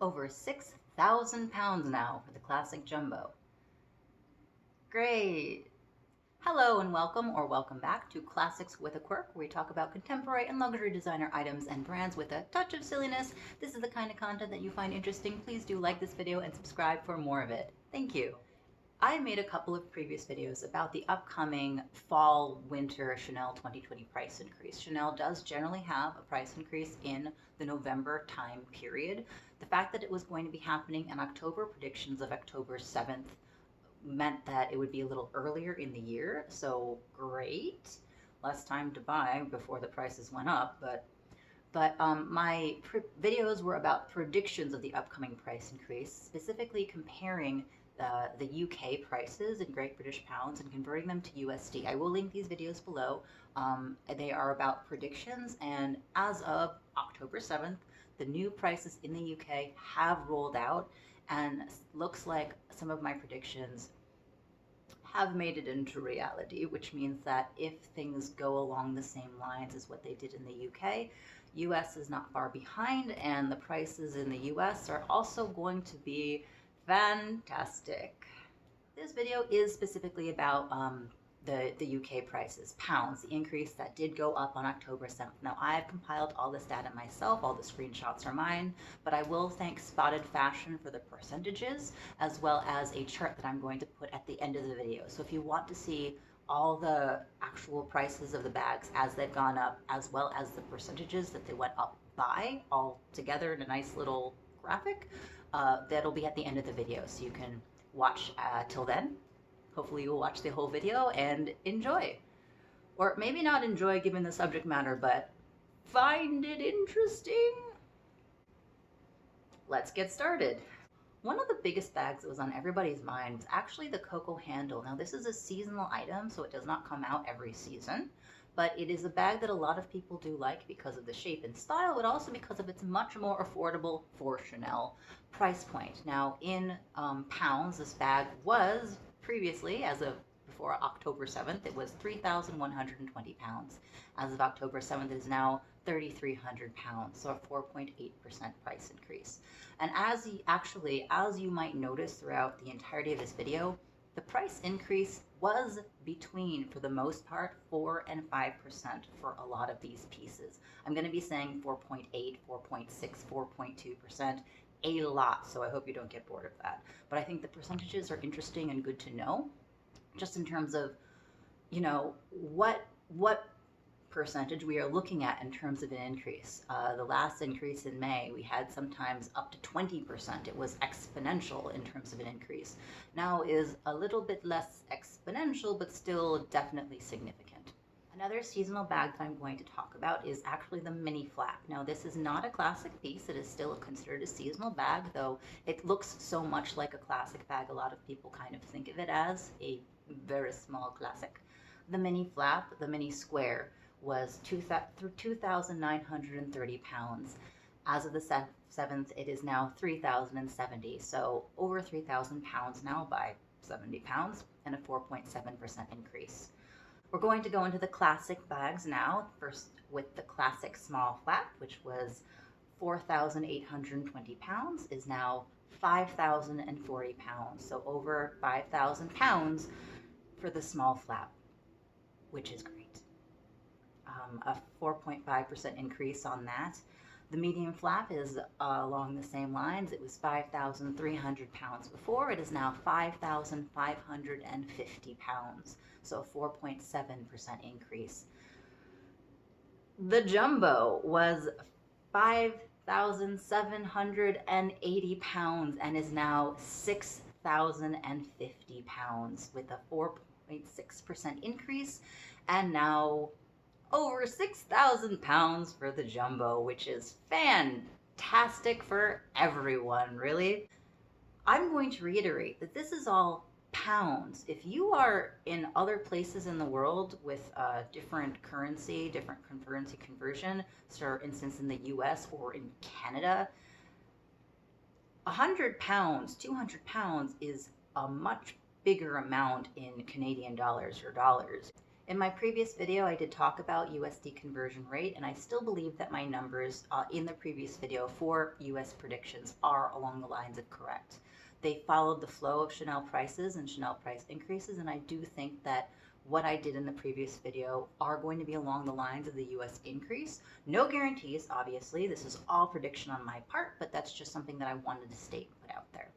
Over 6,000 pounds now for the classic jumbo. Great. Hello and welcome or welcome back to Classics with a Quirk, where we talk about contemporary and luxury designer items and brands with a touch of silliness. This is the kind of content that you find interesting. Please do like this video and subscribe for more of it. Thank you. I made a couple of previous videos about the upcoming fall-winter Chanel 2020 price increase. Chanel does generally have a price increase in the November time period. The fact that it was going to be happening in October, predictions of October 7th, meant that it would be a little earlier in the year, so great. Less time to buy before the prices went up, but my videos were about predictions of the upcoming price increase, specifically comparing the UK prices in Great British Pounds and converting them to USD. I will link these videos below. They are about predictions, and as of October 7th, the new prices in the UK have rolled out, and looks like some of my predictions have made it into reality, which means that if things go along the same lines as what they did in the UK, US is not far behind, and the prices in the US are also going to be fantastic. This video is specifically about the UK prices, pounds, the increase that did go up on October 7th. Now, I've compiled all this data myself, all the screenshots are mine, but I will thank Spotted Fashion for the percentages, as well as a chart that I'm going to put at the end of the video. So if you want to see all the actual prices of the bags as they've gone up, as well as the percentages that they went up by, all together in a nice little graphic, that'll be at the end of the video, so you can watch till then. Hopefully you'll watch the whole video and enjoy. Or maybe not enjoy given the subject matter, but find it interesting. Let's get started. One of the biggest bags that was on everybody's mind was actually the Coco handle. Now, this is a seasonal item, so it does not come out every season, but it is a bag that a lot of people do like because of the shape and style, but also because of its much more affordable for Chanel price point. Now, in pounds, this bag was previously, as of before October 7th, it was 3,120 pounds. As of October 7th, it is now 3,300 pounds, so a 4.8% price increase. And as you might notice throughout the entirety of this video, the price increase was between, for the most part, 4 and 5% for a lot of these pieces. I'm going to be saying 4.8, 4.6, 4.2%, a lot, so I hope you don't get bored of that. But I think the percentages are interesting and good to know, just in terms of, you know, what percentage we are looking at in terms of an increase. The last increase in May, we had sometimes up to 20%. It was exponential in terms of an increase. Now is a little bit less exponential, but still definitely significant. Another seasonal bag that I'm going to talk about is actually the mini flap. Now, this is not a classic piece. It is still considered a seasonal bag, though it looks so much like a classic bag. A lot of people kind of think of it as a very small classic. The mini flap, the mini square, was 2,930 pounds. As of the 7th, it is now 3,070. So over 3,000 pounds now by 70 pounds and a 4.7% increase. We're going to go into the classic bags now, first with the classic small flap, which was 4,820 pounds, is now 5,040 pounds. So over 5,000 pounds for the small flap, which is great. A 4.5% increase on that. The medium flap is along the same lines. It was 5,300 pounds before. It is now 5,550 pounds. So a 4.7% increase. The jumbo was 5,780 pounds and is now 6,050 pounds with a 4.6% increase, and now over 6,000 pounds for the jumbo, which is fantastic for everyone, really. I'm going to reiterate that this is all pounds. If you are in other places in the world with different currency conversion, so for instance in the US or in Canada, 100 pounds, 200 pounds is a much bigger amount in Canadian dollars or dollars. In my previous video, I did talk about USD conversion rate, and I still believe that my numbers in the previous video for US predictions are along the lines of correct. They followed the flow of Chanel prices and Chanel price increases, and I do think that what I did in the previous video are going to be along the lines of the US increase. No guarantees, obviously. This is all prediction on my part, but that's just something that I wanted to state and put out there.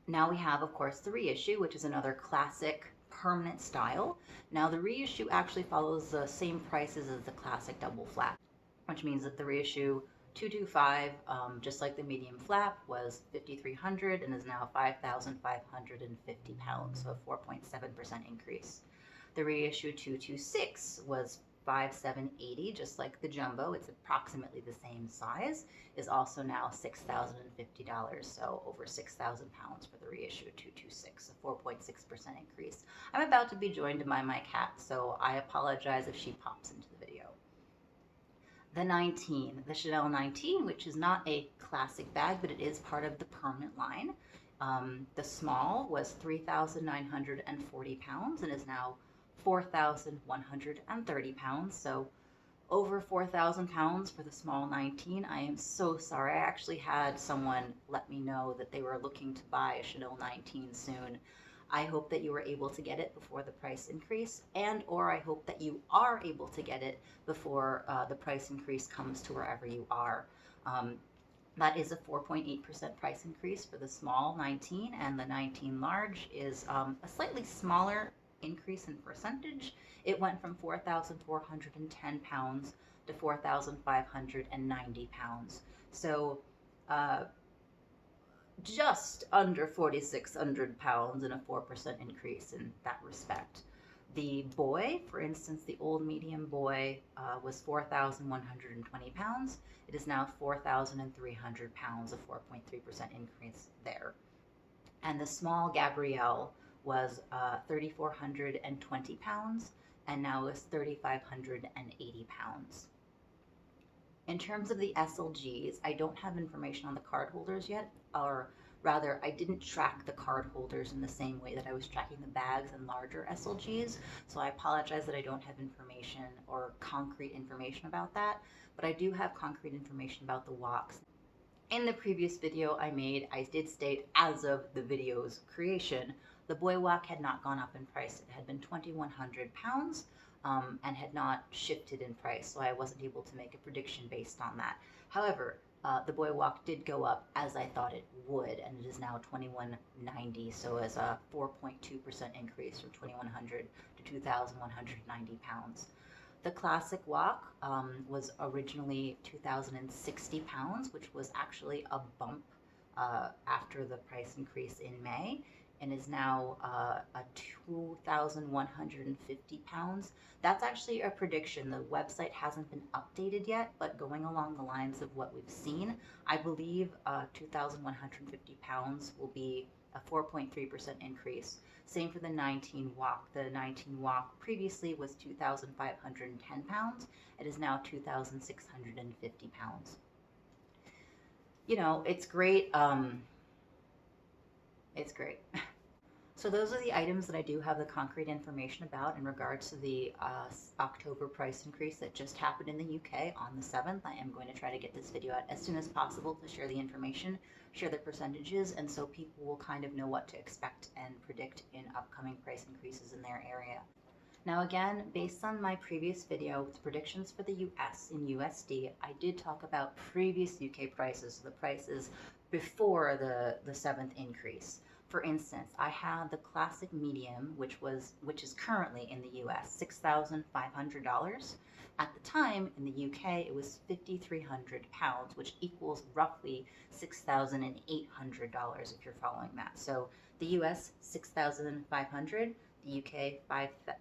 Now we have, of course, the reissue, which is another classic permanent style. Now the reissue actually follows the same prices as the classic double flap, which means that the reissue 225, just like the medium flap, was 5,300 and is now 5,550 pounds, so a 4.7% increase. The reissue 226 was 5,780, just like the jumbo. It's approximately the same size, is also now $6,050, so over 6,000 pounds for the reissue 226, a 4.6% increase. I'm about to be joined by my cat, so I apologize if she pops into the video. The 19, the Chanel 19, which is not a classic bag, but it is part of the permanent line. The small was 3,940 pounds and is now 4,130 pounds, so over 4,000 pounds for the small 19. I am so sorry. I actually had someone let me know that they were looking to buy a Chanel 19 soon. I hope that you were able to get it before the price increase, and or I hope that you are able to get it before the price increase comes to wherever you are. That is a 4.8% price increase for the small 19, and the 19 large is a slightly smaller increase in percentage. It went from 4,410 pounds to 4,590 pounds. So just under 4,600 pounds and a 4% increase in that respect. The boy, for instance, the old medium boy was 4,120 pounds. It is now 4,300 pounds, a 4.3% increase there. And the small Gabrielle was 3,420 pounds and now is 3,580 pounds. In terms of the SLGs, I don't have information on the card holders yet, or rather, I didn't track the card holders in the same way that I was tracking the bags and larger SLGs, so I apologize that I don't have information or concrete information about that, but I do have concrete information about the WOCs. In the previous video I made, I did state, as of the video's creation, the boy WOC had not gone up in price. It had been 2,100 pounds and had not shifted in price, so I wasn't able to make a prediction based on that. However, the boy WOC did go up as I thought it would, and it is now 2,190, so as a 4.2% increase from 2,100 to 2,190 pounds. The classic WOC was originally 2,060 pounds, which was actually a bump after the price increase in May, and is now a 2,150 pounds. That's actually a prediction. The website hasn't been updated yet, but going along the lines of what we've seen, I believe 2,150 pounds will be a 4.3% increase. Same for the 19 WOC. The 19 WOC previously was 2,510 pounds. It is now 2,650 pounds. You know, it's great. It's great. So those are the items that I do have the concrete information about in regards to the October price increase that just happened in the UK on the 7th. I am going to try to get this video out as soon as possible to share the information, share the percentages, and so people will kind of know what to expect and predict in upcoming price increases in their area. Now again, based on my previous video with predictions for the US in USD, I did talk about previous UK prices, the prices before the 7th increase. For instance, I had the classic medium, which is currently in the US, $6,500. At the time in the UK, it was 5,300 pounds, which equals roughly $6,800 if you're following that. So the US, 6,500, the UK,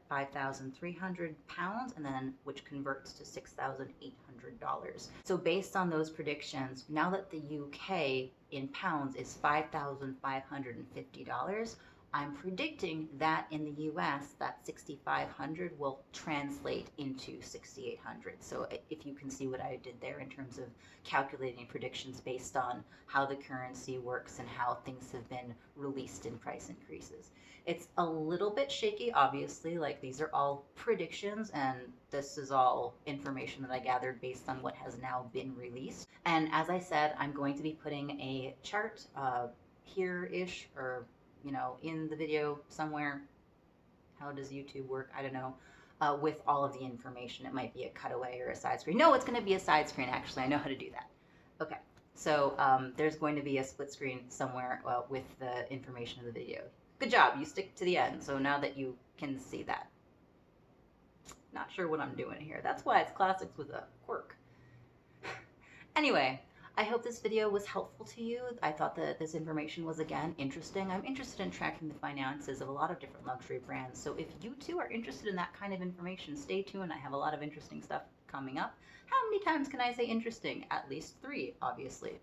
5,300 pounds, and then which converts to $6,800. So based on those predictions, now that the UK in pounds is $5,550, I'm predicting that in the US, that 6,500 will translate into 6,800. So if you can see what I did there in terms of calculating predictions based on how the currency works and how things have been released in price increases. It's a little bit shaky, obviously, like these are all predictions and this is all information that I gathered based on what has now been released. And as I said, I'm going to be putting a chart here-ish, or in the video somewhere. How does YouTube work? I don't know. With all of the information. It might be a cutaway or a side screen. No, it's going to be a side screen, actually. I know how to do that. Okay, so there's going to be a split screen somewhere with the information of the video. Good job, you stick to the end, so now that you can see that. Not sure what I'm doing here. That's why it's Classics with a Quirk. Anyway, I hope this video was helpful to you. I thought that this information was, again, interesting. I'm interested in tracking the finances of a lot of different luxury brands. So if you too are interested in that kind of information, stay tuned. I have a lot of interesting stuff coming up. How many times can I say interesting? At least 3, obviously.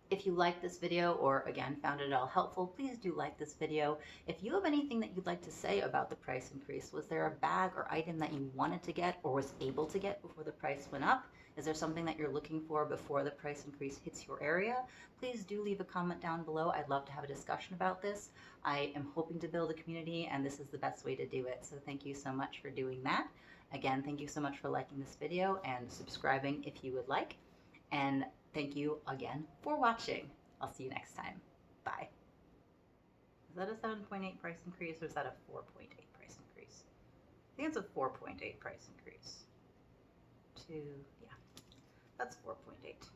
If you liked this video or, again, found it all helpful, please do like this video. If you have anything that you'd like to say about the price increase, was there a bag or item that you wanted to get or was able to get before the price went up? Is there something that you're looking for before the price increase hits your area? Please do leave a comment down below. I'd love to have a discussion about this. I am hoping to build a community, and this is the best way to do it. So thank you so much for doing that. Again, thank you so much for liking this video and subscribing if you would like. And thank you again for watching. I'll see you next time. Bye. Is that a 7.8 price increase or is that a 4.8 price increase? I think it's a 4.8 price increase. Yeah, that's 4.8.